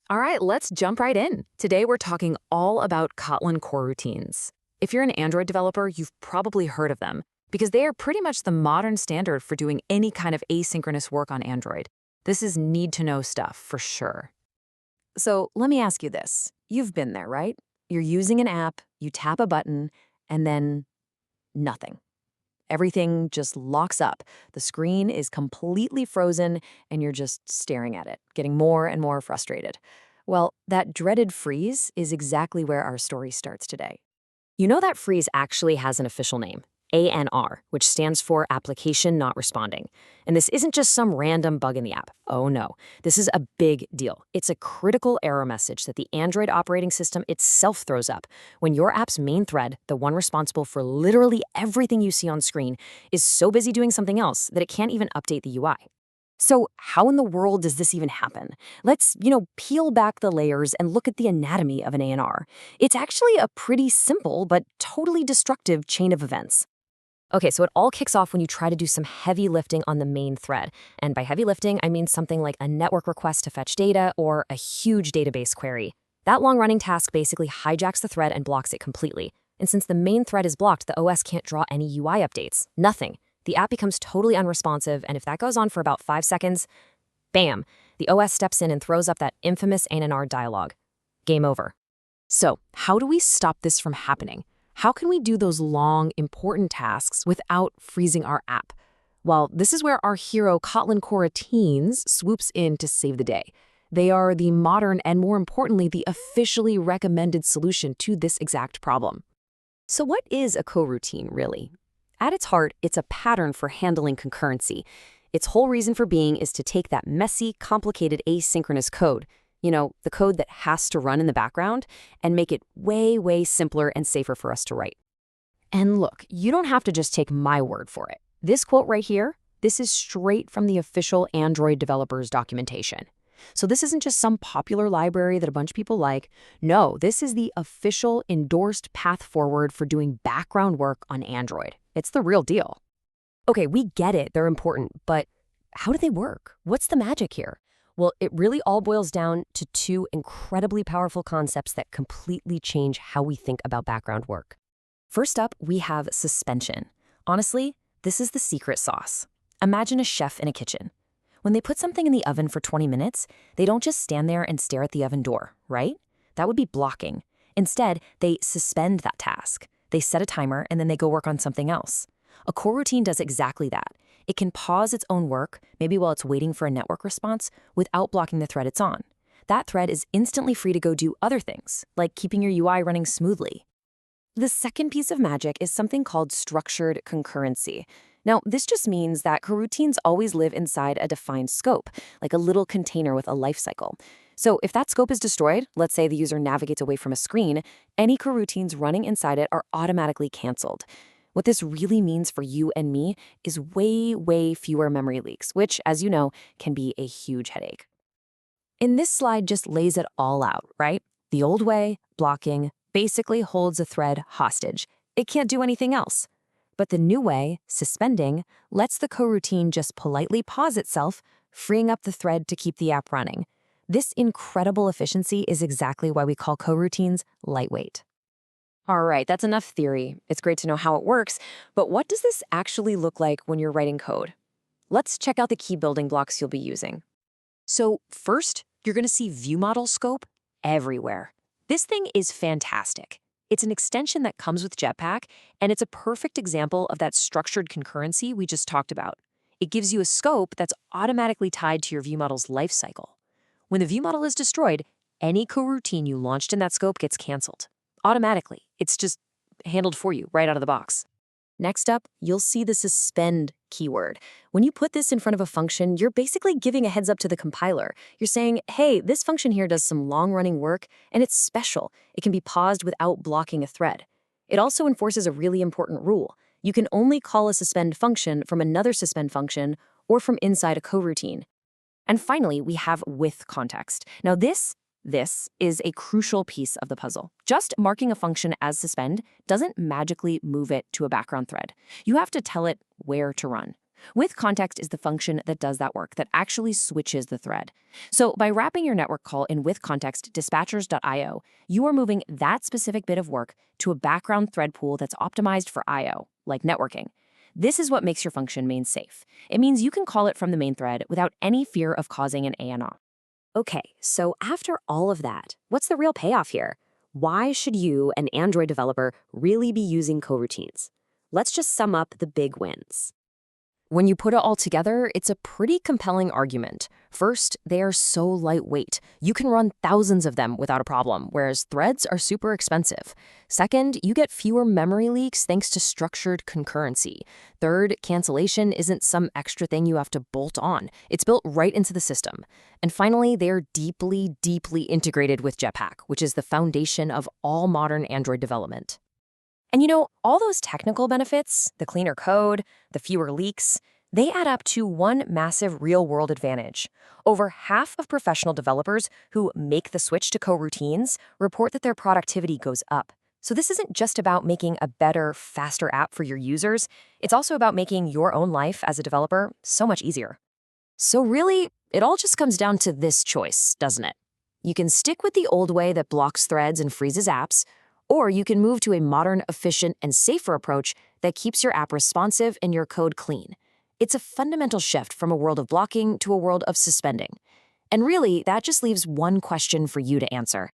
All right, let's jump right in. Today we're talking all about Kotlin Coroutines. If you're an Android developer, you've probably heard of them because they are pretty much the modern standard for doing any kind of asynchronous work on Android. This is need-to-know stuff for sure. So let me ask you this. You've been there, right? You're using an app, you tap a button, and then nothing. Everything just locks up. The screen is completely frozen, and you're just staring at it, getting more and more frustrated. Well, that dreaded freeze is exactly where our story starts today. You know that freeze actually has an official name, ANR, which stands for Application Not Responding. And this isn't just some random bug in the app. Oh no, this is a big deal. It's a critical error message that the Android operating system itself throws up when your app's main thread, the one responsible for literally everything you see on screen, is so busy doing something else that it can't even update the UI. So how in the world does this even happen? Let's, peel back the layers and look at the anatomy of an ANR. It's actually a pretty simple but totally destructive chain of events. Okay, so it all kicks off when you try to do some heavy lifting on the main thread. And by heavy lifting, I mean something like a network request to fetch data or a huge database query. That long-running task basically hijacks the thread and blocks it completely. And since the main thread is blocked, the OS can't draw any UI updates. Nothing. The app becomes totally unresponsive, and if that goes on for about 5 seconds, bam, the OS steps in and throws up that infamous ANR dialog. Game over. So, how do we stop this from happening? How can we do those long, important tasks without freezing our app? Well, this is where our hero Kotlin Coroutines swoops in to save the day. They are the modern and, more importantly, the officially recommended solution to this exact problem. So what is a coroutine, really? At its heart, it's a pattern for handling concurrency. Its whole reason for being is to take that messy, complicated asynchronous code, the code that has to run in the background, and make it way, way simpler and safer for us to write. And look, you don't have to just take my word for it. This quote right here, this is straight from the official Android developers documentation. So this isn't just some popular library that a bunch of people like. No, this is the official endorsed path forward for doing background work on Android. It's the real deal. Okay, we get it, they're important, but how do they work? What's the magic here? Well, it really all boils down to two incredibly powerful concepts that completely change how we think about background work. First up, we have suspension. Honestly, this is the secret sauce. Imagine a chef in a kitchen. When they put something in the oven for 20 minutes, they don't just stand there and stare at the oven door, right? That would be blocking. Instead, they suspend that task. They set a timer and then they go work on something else. A coroutine does exactly that. It can pause its own work, maybe while it's waiting for a network response, without blocking the thread it's on. That thread is instantly free to go do other things, like keeping your UI running smoothly. The second piece of magic is something called structured concurrency. Now, this just means that coroutines always live inside a defined scope, like a little container with a life cycle. So if that scope is destroyed, let's say the user navigates away from a screen, any coroutines running inside it are automatically canceled. What this really means for you and me is way, way fewer memory leaks, which, as you know, can be a huge headache. And this slide just lays it all out, right? The old way, blocking, basically holds a thread hostage. It can't do anything else. But the new way, suspending, lets the coroutine just politely pause itself, freeing up the thread to keep the app running. This incredible efficiency is exactly why we call coroutines lightweight. All right, that's enough theory. It's great to know how it works, but what does this actually look like when you're writing code? Let's check out the key building blocks you'll be using. So first, you're going to see viewModel scope everywhere. This thing is fantastic. It's an extension that comes with Jetpack, and it's a perfect example of that structured concurrency we just talked about. It gives you a scope that's automatically tied to your viewModel's lifecycle. When the viewModel is destroyed, any coroutine you launched in that scope gets canceled. Automatically. It's just handled for you right out of the box. Next up, you'll see the suspend keyword. When you put this in front of a function, you're basically giving a heads up to the compiler. You're saying, hey, this function here does some long-running work, and it's special. It can be paused without blocking a thread. It also enforces a really important rule. You can only call a suspend function from another suspend function or from inside a coroutine. And finally, we have with context. Now this is a crucial piece of the puzzle. Just marking a function as suspend doesn't magically move it to a background thread. You have to tell it where to run. With context is the function that does that work, that actually switches the thread. So by wrapping your network call in with context dispatchers.io, you are moving that specific bit of work to a background thread pool that's optimized for I/O, like networking. This is what makes your function main safe. It means you can call it from the main thread without any fear of causing an ANR. Okay, so after all of that, what's the real payoff here? Why should you, an Android developer, really be using coroutines? Let's just sum up the big wins. When you put it all together, it's a pretty compelling argument. First, they are so lightweight. You can run thousands of them without a problem, whereas threads are super expensive. Second, you get fewer memory leaks thanks to structured concurrency. Third, cancellation isn't some extra thing you have to bolt on. It's built right into the system. And finally, they're deeply, deeply integrated with Jetpack, which is the foundation of all modern Android development. And all those technical benefits, the cleaner code, the fewer leaks, they add up to one massive real-world advantage. Over half of professional developers who make the switch to coroutines report that their productivity goes up. So this isn't just about making a better, faster app for your users. It's also about making your own life as a developer so much easier. So really, it all just comes down to this choice, doesn't it? You can stick with the old way that blocks threads and freezes apps, or you can move to a modern, efficient, and safer approach that keeps your app responsive and your code clean. It's a fundamental shift from a world of blocking to a world of suspending. And really, that just leaves one question for you to answer.